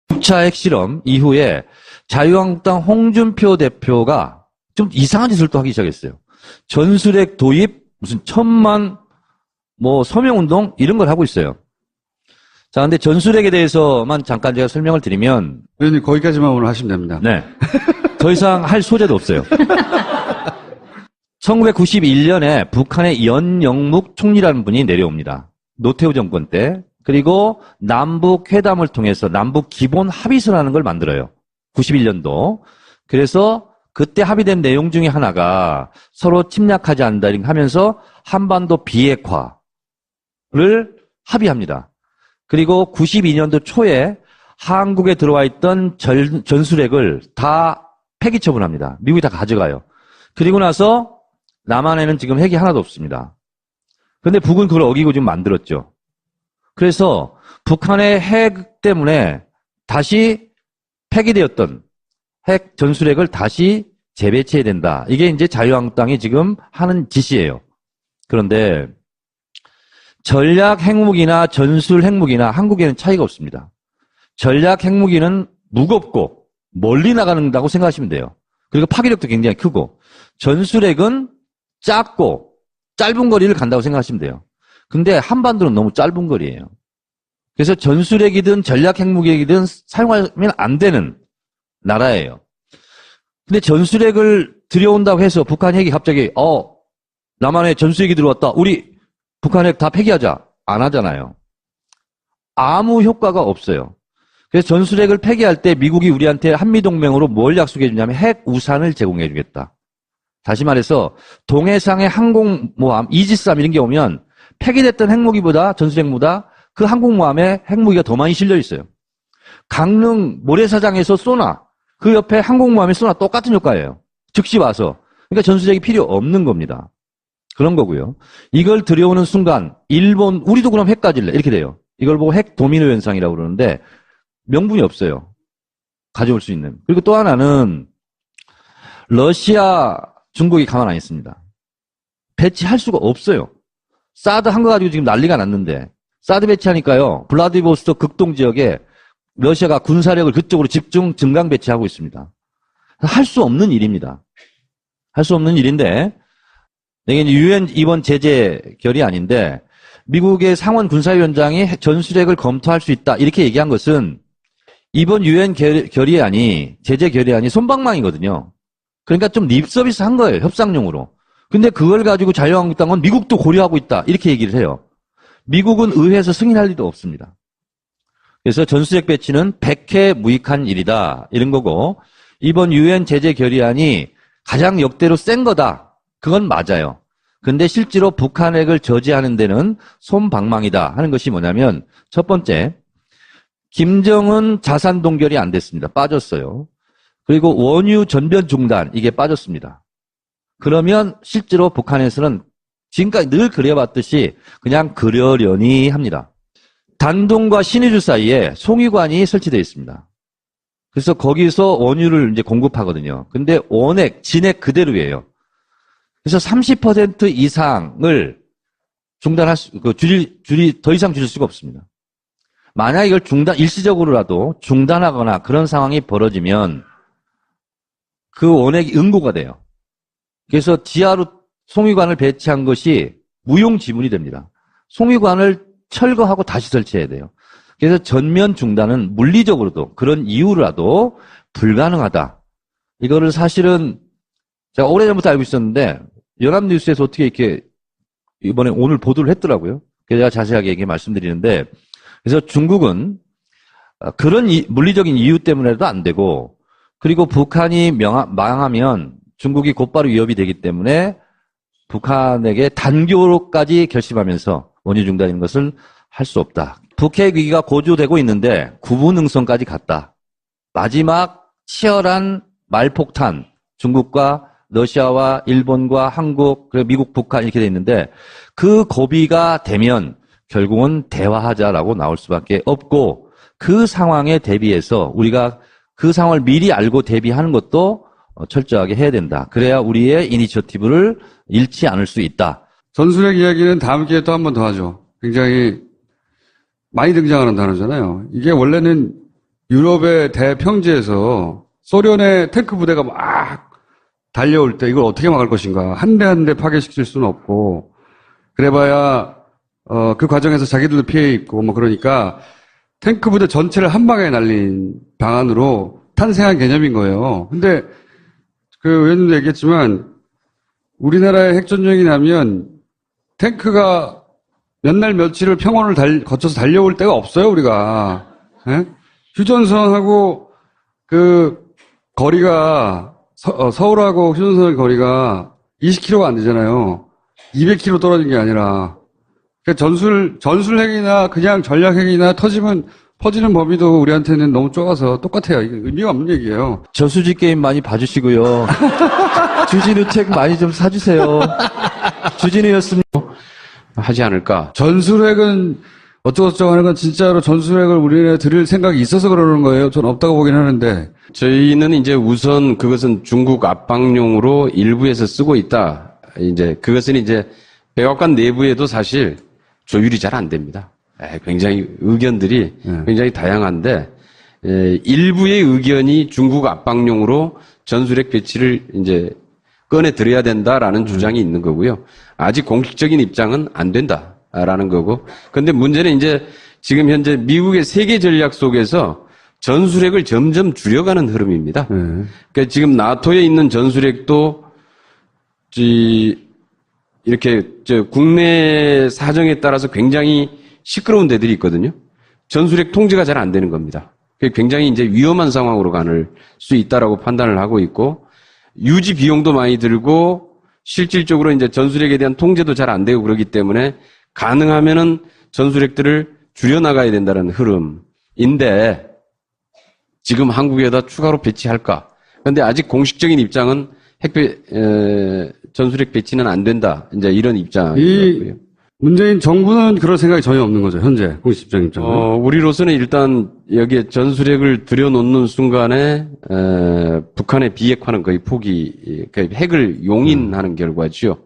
6차 핵실험 이후에 자유한국당 홍준표 대표가 좀 이상한 짓을 또 하기 시작했어요. 전술핵 도입, 무슨 1000만 서명운동 이런 걸 하고 있어요. 자, 근데 전술핵에 대해서만 잠깐 제가 설명을 드리면. 의원님, 거기까지만 오늘 하시면 됩니다. 네. 더 이상 할 소재도 없어요. 1991년에 북한의 연영묵 총리라는 분이 내려옵니다. 노태우 정권 때. 그리고 남북 회담을 통해서 남북 기본 합의서라는 걸 만들어요. 91년도. 그래서 그때 합의된 내용 중에 하나가 서로 침략하지 않는다 하면서 한반도 비핵화를 합의합니다. 그리고 92년도 초에 한국에 들어와 있던 전술핵을 다 폐기 처분합니다. 미국이 다 가져가요. 그리고 나서 남한에는 지금 핵이 하나도 없습니다. 그런데 북은 그걸 어기고 지금 만들었죠. 그래서 북한의 핵 때문에 다시 폐기되었던 핵 전술핵을 다시 재배치해야 된다. 이게 이제 자유한국당이 지금 하는 짓이에요. 그런데 전략 핵무기나 전술 핵무기나 한국에는 차이가 없습니다. 전략 핵무기는 무겁고 멀리 나간다고 생각하시면 돼요. 그리고 파괴력도 굉장히 크고, 전술핵은 작고 짧은 거리를 간다고 생각하시면 돼요. 근데 한반도는 너무 짧은 거리예요. 그래서 전술핵이든 전략 핵무기이든 사용하면 안 되는 나라예요. 근데 전술핵을 들여온다고 해서 북한 핵이 갑자기 남한에 전술핵이 들어왔다, 우리 북한 핵 다 폐기하자, 안 하잖아요. 아무 효과가 없어요. 그래서 전술핵을 폐기할 때 미국이 우리한테 한미동맹으로 뭘 약속해 주냐면 핵 우산을 제공해 주겠다. 다시 말해서 동해상의 항공모함 이지스함 이런 게 오면 폐기됐던 핵무기보다, 전술핵보다 그 항공모함에 핵무기가 더 많이 실려 있어요. 강릉 모래사장에서 쏘나, 그 옆에 항공모함에 쏘나 똑같은 효과예요. 즉시 와서. 그러니까 전술핵이 필요 없는 겁니다. 그런 거고요. 이걸 들여오는 순간 일본, 우리도 그럼 핵 가질래 이렇게 돼요. 이걸 보고 핵 도미노 현상이라고 그러는데 명분이 없어요. 가져올 수 있는. 그리고 또 하나는 러시아, 중국이 가만 안 있습니다. 배치할 수가 없어요. 사드 한 거 가지고 지금 난리가 났는데 사드 배치하니까요, 블라디보스토크 극동 지역에 러시아가 군사력을 그쪽으로 집중 증강 배치하고 있습니다. 할 수 없는 일입니다. 할 수 없는 일인데, 이게 유엔 이번 제재 결의 아닌데 미국의 상원 군사위원장이 전술핵을 검토할 수 있다 이렇게 얘기한 것은 이번 유엔 결의안이, 제재 결의안이 솜방망이거든요. 그러니까 좀 립서비스 한 거예요, 협상용으로. 근데 그걸 가지고 자유한국당은 미국도 고려하고 있다 이렇게 얘기를 해요. 미국은 의회에서 승인할 리도 없습니다. 그래서 전술핵 배치는 백해 무익한 일이다 이런 거고, 이번 유엔 제재 결의안이 가장 역대로 센 거다, 그건 맞아요. 근데 실제로 북한 핵을 저지하는 데는 솜방망이다 하는 것이 뭐냐면, 첫 번째, 김정은 자산 동결이 안 됐습니다. 빠졌어요. 그리고 원유 전변 중단, 이게 빠졌습니다. 그러면 실제로 북한에서는 지금까지 늘 그려봤듯이 그냥 그러려니 합니다. 단동과 신의주 사이에 송유관이 설치되어 있습니다. 그래서 거기서 원유를 이제 공급하거든요. 근데 원액, 진액 그대로예요. 그래서 30% 이상을 중단할 더 이상 줄일 수가 없습니다. 만약 이걸 일시적으로라도 중단하거나 그런 상황이 벌어지면 그 원액이 응고가 돼요. 그래서 지하로 송유관을 배치한 것이 무용지물이 됩니다. 송유관을 철거하고 다시 설치해야 돼요. 그래서 전면 중단은 물리적으로도 그런 이유라도 불가능하다. 이거를 사실은 제가 오래전부터 알고 있었는데 연합뉴스에서 어떻게 이렇게 이번에 오늘 보도를 했더라고요. 그래서 제가 자세하게 얘기 말씀드리는데, 그래서 중국은 그런 물리적인 이유 때문에도 안 되고, 그리고 북한이 망하면 중국이 곧바로 위협이 되기 때문에 북한에게 단교로까지 결심하면서 원유 중단인 것을 할 수 없다. 북핵 위기가 고조되고 있는데 구분응선까지 갔다. 마지막 치열한 말폭탄, 중국과 러시아와 일본과 한국, 그리고 미국, 북한 이렇게 돼 있는데 그 고비가 되면 결국은 대화하자라고 나올 수밖에 없고, 그 상황에 대비해서 우리가 그 상황을 미리 알고 대비하는 것도 철저하게 해야 된다. 그래야 우리의 이니셔티브를 잃지 않을 수 있다. 전술핵 이야기는 다음 기회에 또 한 번 더 하죠. 굉장히 많이 등장하는 단어잖아요. 이게 원래는 유럽의 대평지에서 소련의 탱크 부대가 막 달려올 때 이걸 어떻게 막을 것인가. 한 대 한 대 파괴시킬 수는 없고, 그래봐야, 그 과정에서 자기들도 피해 입고, 뭐 그러니까, 탱크 부대 전체를 한 방에 날린 방안으로 탄생한 개념인 거예요. 근데, 그 의원님도 얘기했지만, 우리나라의 핵전쟁이 나면, 탱크가 몇 날 며칠을 평원을 거쳐서 달려올 때가 없어요, 우리가. 예? 휴전선하고 그 거리가 서울하고 휴전선 거리가 20km가 안 되잖아요. 200km 떨어진 게 아니라. 그러니까 전술핵이나 그냥 전략핵이나 퍼지는 범위도 우리한테는 너무 좁아서 똑같아요. 이게 의미가 없는 얘기예요. 저수지 게임 많이 봐주시고요. 주진우 책 많이 좀 사주세요. 주진우였습니다. 하지 않을까. 전술핵은 어쩌고저쩌고 하는 건 진짜로 전술핵을 우리나라에 들일 생각이 있어서 그러는 거예요. 전 없다고 보긴 하는데. 저희는 이제 우선 그것은 중국 압박용으로 일부에서 쓰고 있다. 이제 그것은 이제 백악관 내부에도 사실 조율이 잘 안 됩니다. 굉장히 의견들이 굉장히 다양한데 일부의 의견이 중국 압박용으로 전술핵 배치를 이제 꺼내 들어야 된다라는 주장이 있는 거고요. 아직 공식적인 입장은 안 된다라는 거고. 근데 문제는 이제 지금 현재 미국의 세계 전략 속에서 전술핵을 점점 줄여가는 흐름입니다. 그러니까 지금 나토에 있는 전술핵도 이렇게 국내 사정에 따라서 굉장히 시끄러운 데들이 있거든요. 전술핵 통제가 잘 안 되는 겁니다. 굉장히 이제 위험한 상황으로 갈 수 있다라고 판단을 하고 있고, 유지 비용도 많이 들고 실질적으로 이제 전술핵에 대한 통제도 잘 안 되고 그러기 때문에 가능하면은 전술핵들을 줄여나가야 된다는 흐름인데 지금 한국에다 추가로 배치할까? 그런데 아직 공식적인 입장은 전술핵 배치는 안 된다. 이제 이런 입장이고요. 문재인 정부는 그럴 생각이 전혀 없는 거죠. 현재 공식 입장은. 우리로서는 일단 여기에 전술핵을 들여놓는 순간에 북한의 비핵화는 거의 그러니까 핵을 용인하는 결과죠.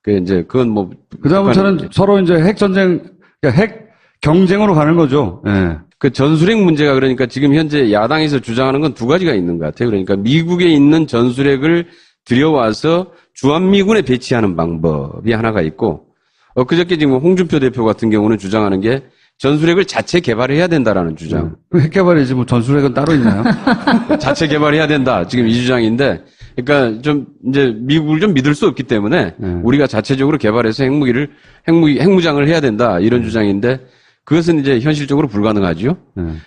그건 뭐 그다음부터는 서로 이제 핵 전쟁, 그러니까 핵 경쟁으로 가는 거죠. 예. 그 전술핵 문제가 그러니까 지금 현재 야당에서 주장하는 건 두 가지가 있는 것 같아요. 그러니까 미국에 있는 전술핵을 들여와서 주한미군에 배치하는 방법이 하나가 있고, 그저께 지금 홍준표 대표 같은 경우는 주장하는 게 전술핵을 자체 개발해야 된다라는 주장. 핵 개발이지 뭐 전술핵은 따로 있나요? 자체 개발해야 된다. 지금 이 주장인데, 그러니까 좀 이제 미국을 좀 믿을 수 없기 때문에 우리가 자체적으로 개발해서 핵무장을 해야 된다. 이런 주장인데 그것은 이제 현실적으로 불가능하죠.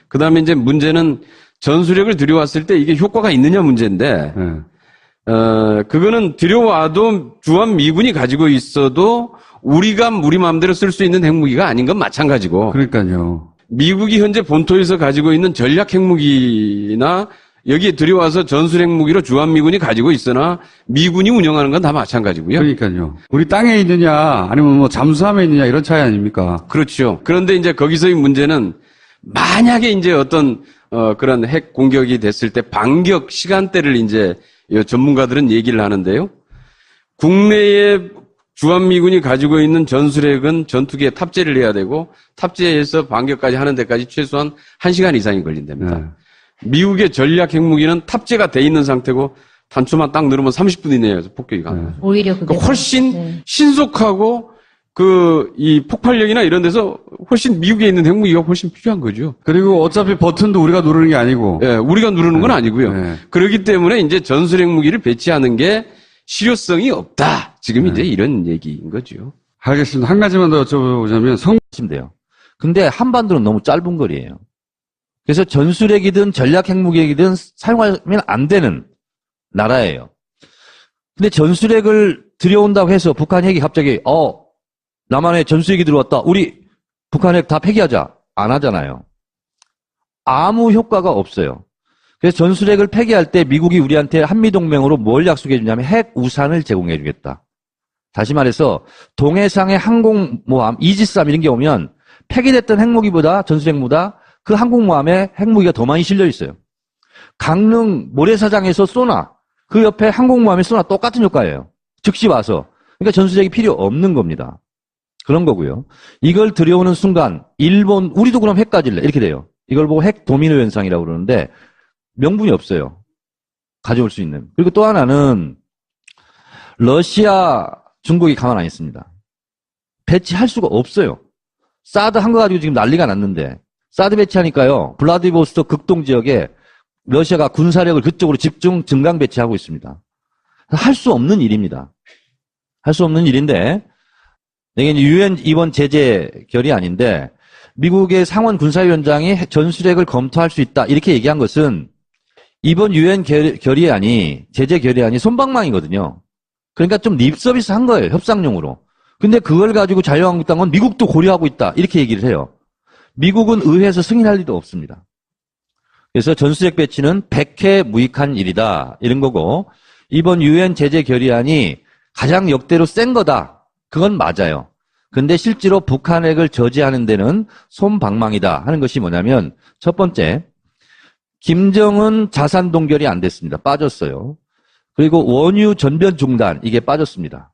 그다음에 이제 문제는 전술핵을 들여왔을 때 이게 효과가 있느냐 문제인데, 그거는 들여와도 주한미군이 가지고 있어도 우리가 우리 마음대로 쓸 수 있는 핵무기가 아닌 건 마찬가지고. 그러니까요. 미국이 현재 본토에서 가지고 있는 전략 핵무기나 여기에 들여와서 전술 핵무기로 주한미군이 가지고 있으나 미군이 운영하는 건 다 마찬가지고요. 그러니까요. 우리 땅에 있느냐 아니면 뭐 잠수함에 있느냐 이런 차이 아닙니까? 그렇죠. 그런데 이제 거기서의 문제는 만약에 이제 어떤 그런 핵 공격이 됐을 때 반격 시간대를 이제 전문가들은 얘기를 하는데요. 국내에 주한미군이 가지고 있는 전술핵은 전투기에 탑재를 해야 되고 탑재해서 반격까지 하는 데까지 최소한 1시간 이상이 걸린답니다. 미국의 전략 핵무기는 탑재가 돼 있는 상태고 단추만 딱 누르면 30분 이내에서 폭격이 가능해요. 오히려 그게 그러니까 훨씬 신속하고 이 폭발력이나 이런 데서 훨씬 미국에 있는 핵무기가 훨씬 필요한 거죠. 그리고 어차피 버튼도 우리가 누르는 게 아니고. 예, 우리가 누르는 건 아니고요. 그렇기 때문에 이제 전술 핵무기를 배치하는 게 실효성이 없다. 지금 이제 이런 얘기인 거죠. 알겠습니다. 한 가지만 더 여쭤보자면 하시면 돼요. 근데 한반도는 너무 짧은 거리예요. 그래서 전술핵이든 전략 핵무기이든 사용하면 안 되는 나라예요. 근데 전술핵을 들여온다고 해서 북한 핵이 갑자기 남한에 전술핵이 들어왔다. 우리 북한 핵 다 폐기하자. 안 하잖아요. 아무 효과가 없어요. 그래서 전술핵을 폐기할 때 미국이 우리한테 한미동맹으로 뭘 약속해 주냐면 핵 우산을 제공해 주겠다. 다시 말해서 동해상의 항공모함 이지스함 이런 게 오면 폐기됐던 핵무기보다 전술핵보다 그 항공모함에 핵무기가 더 많이 실려 있어요. 강릉 모래사장에서 쏘나 그 옆에 항공모함에 쏘나 똑같은 효과예요. 즉시 와서. 그러니까 전술핵이 필요 없는 겁니다. 그런 거고요. 이걸 들여오는 순간 일본 우리도 그럼 핵 가질래 이렇게 돼요. 이걸 보고 핵 도미노 현상이라고 그러는데 명분이 없어요. 가져올 수 있는. 그리고 또 하나는 러시아, 중국이 가만 안 있습니다. 배치할 수가 없어요. 사드 한 거 가지고 지금 난리가 났는데 사드 배치하니까요. 블라디보스토크 극동 지역에 러시아가 군사력을 그쪽으로 집중 증강 배치하고 있습니다. 할 수 없는 일입니다. 할 수 없는 일인데 이게 유엔 이번 제재 결의 아닌데 미국의 상원 군사위원장이 전술핵을 검토할 수 있다 이렇게 얘기한 것은 이번 유엔 결의안이 제재 결의안이 솜방망이거든요. 그러니까 좀 립서비스 한 거예요. 협상용으로. 근데 그걸 가지고 자유한국당은 미국도 고려하고 있다 이렇게 얘기를 해요. 미국은 의회에서 승인할 리도 없습니다. 그래서 전술핵 배치는 백해 무익한 일이다 이런 거고 이번 유엔 제재 결의안이 가장 역대로 센 거다. 그건 맞아요. 근데 실제로 북한핵을 저지하는 데는 솜방망이다 하는 것이 뭐냐면 첫 번째, 김정은 자산 동결이 안 됐습니다. 빠졌어요. 그리고 원유 전변 중단 이게 빠졌습니다.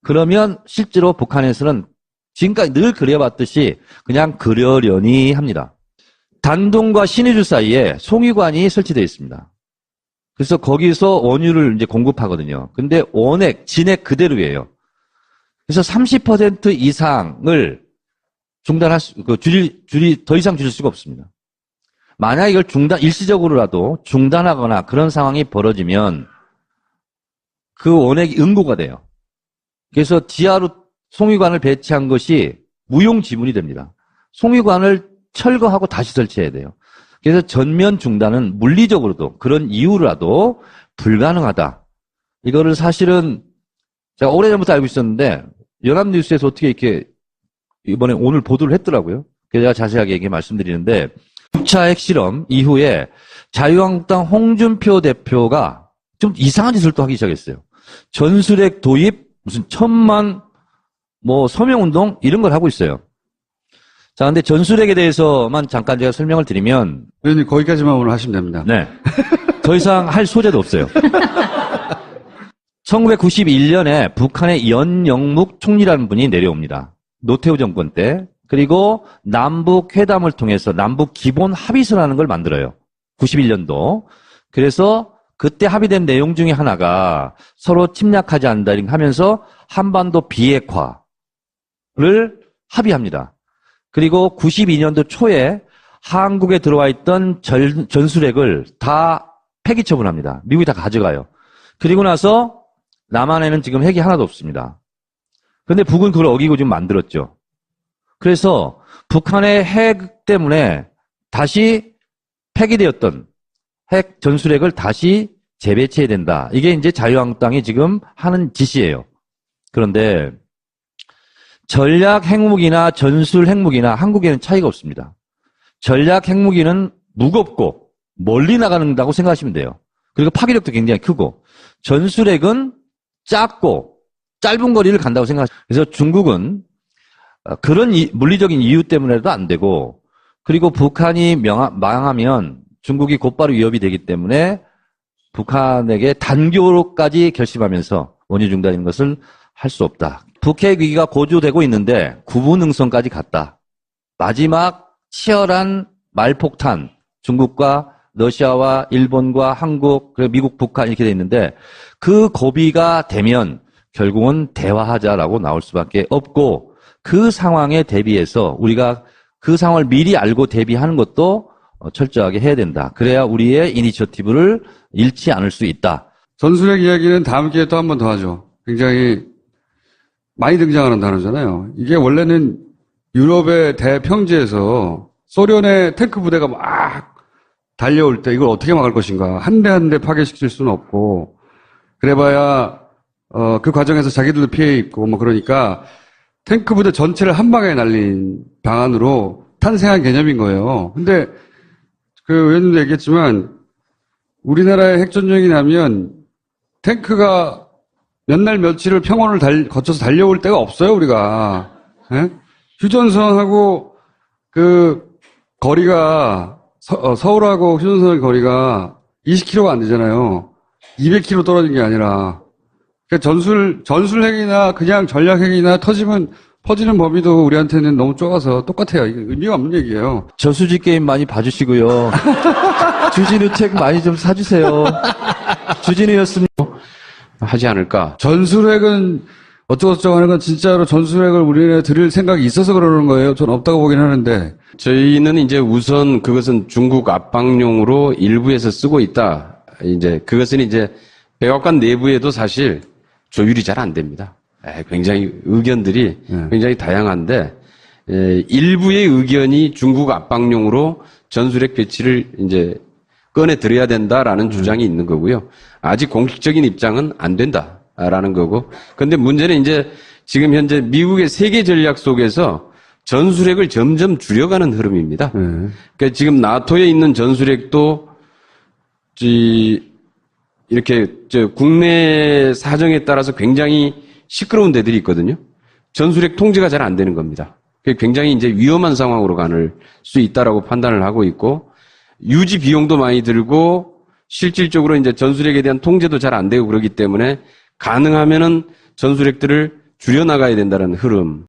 그러면 실제로 북한에서는 지금까지 늘 그려봤듯이 그냥 그러려니 합니다. 단동과 신의주 사이에 송유관이 설치되어 있습니다. 그래서 거기서 원유를 이제 공급하거든요. 근데 원액, 진액 그대로예요. 그래서 30% 이상을 중단할 더 이상 줄일 수가 없습니다. 만약 이걸 일시적으로라도 중단하거나 그런 상황이 벌어지면 그 원액이 응고가 돼요. 그래서 지하로 송유관을 배치한 것이 무용지물이 됩니다. 송유관을 철거하고 다시 설치해야 돼요. 그래서 전면 중단은 물리적으로도 그런 이유라도 불가능하다. 이거를 사실은 제가 오래전부터 알고 있었는데 연합뉴스에서 어떻게 이렇게 이번에 오늘 보도를 했더라고요. 그래서 제가 자세하게 얘기 말씀드리는데 6차 핵실험 이후에 자유한국당 홍준표 대표가 좀 이상한 짓을 또 하기 시작했어요. 전술핵 도입 무슨 1000만 서명운동 이런 걸 하고 있어요. 자, 근데 전술핵에 대해서만 잠깐 제가 설명을 드리면 의원님 거기까지만 오늘 하시면 됩니다. 네. 더 이상 할 소재도 없어요. 1991년에 북한의 연영묵 총리라는 분이 내려옵니다. 노태우 정권 때. 그리고 남북 회담을 통해서 남북 기본 합의서라는 걸 만들어요. 91년도. 그래서 그때 합의된 내용 중에 하나가 서로 침략하지 않는다 하면서 한반도 비핵화를 합의합니다. 그리고 92년도 초에 한국에 들어와 있던 전술핵을 다 폐기 처분합니다. 미국이 다 가져가요. 그리고 나서 남한에는 지금 핵이 하나도 없습니다. 그런데 북은 그걸 어기고 지금 만들었죠. 그래서 북한의 핵 때문에 다시 폐기되었던 핵 전술핵을 다시 재배치해야 된다. 이게 이제 자유한국당이 지금 하는 짓이에요. 그런데 전략 핵무기나 전술 핵무기나 한국에는 차이가 없습니다. 전략 핵무기는 무겁고 멀리 나간다고 생각하시면 돼요. 그리고 파괴력도 굉장히 크고 전술핵은 작고 짧은 거리를 간다고 생각하시면 돼요. 그래서 중국은 그런 물리적인 이유 때문에도 안 되고 그리고 북한이 망하면 중국이 곧바로 위협이 되기 때문에 북한에게 단교로까지 결심하면서 원유 중단인 것을 할 수 없다. 북핵 위기가 고조되고 있는데 구분응선까지 갔다. 마지막 치열한 말폭탄 중국과 러시아와 일본과 한국 그리고 미국, 북한 이렇게 돼 있는데 그 고비가 되면 결국은 대화하자라고 나올 수밖에 없고 그 상황에 대비해서 우리가 그 상황을 미리 알고 대비하는 것도 철저하게 해야 된다. 그래야 우리의 이니셔티브를 잃지 않을 수 있다. 전술핵 이야기는 다음 기회에 또 한 번 더 하죠. 굉장히 많이 등장하는 단어잖아요. 이게 원래는 유럽의 대평지에서 소련의 탱크 부대가 막 달려올 때 이걸 어떻게 막을 것인가. 한 대 한 대 파괴시킬 수는 없고 그래봐야 그 과정에서 자기들도 피해 입고 그러니까 탱크 부대 전체를 한 방에 날린 방안으로 탄생한 개념인 거예요. 근데 그 의원님도 얘기했지만 우리나라의 핵전쟁이 나면 탱크가 몇 날 며칠을 평원을 거쳐서 달려올 때가 없어요, 우리가. 예? 휴전선하고 그 거리가 서울하고 휴전선 거리가 20km가 안 되잖아요. 200km 떨어진 게 아니라. 그러니까 전술핵이나 그냥 전략핵이나 터지면 퍼지는 범위도 우리한테는 너무 좁아서 똑같아요. 이게 의미가 없는 얘기예요. 저수지 게임 많이 봐주시고요. 주진우 책 많이 좀 사주세요. 주진우였습니다. 하지 않을까. 전술핵은 어쩌고저쩌고 하는 건 진짜로 전술핵을 우리나라에 들일 생각이 있어서 그러는 거예요. 전 없다고 보긴 하는데. 저희는 이제 우선 그것은 중국 압박용으로 일부에서 쓰고 있다. 이제 그것은 이제 백악관 내부에도 사실 조율이 잘 안 됩니다. 굉장히 의견들이 굉장히 다양한데 일부의 의견이 중국 압박용으로 전술핵 배치를 이제 꺼내 들어야 된다라는 주장이 있는 거고요. 아직 공식적인 입장은 안 된다라는 거고. 근데 문제는 이제 지금 현재 미국의 세계 전략 속에서 전술핵을 점점 줄여가는 흐름입니다. 그러니까 지금 나토에 있는 전술핵도 이렇게 국내 사정에 따라서 굉장히 시끄러운 데들이 있거든요. 전술핵 통제가 잘 안 되는 겁니다. 굉장히 이제 위험한 상황으로 갈 수 있다라고 판단을 하고 있고, 유지 비용도 많이 들고, 실질적으로 이제 전술핵에 대한 통제도 잘 안 되고 그러기 때문에 가능하면은 전술핵들을 줄여나가야 된다는 흐름.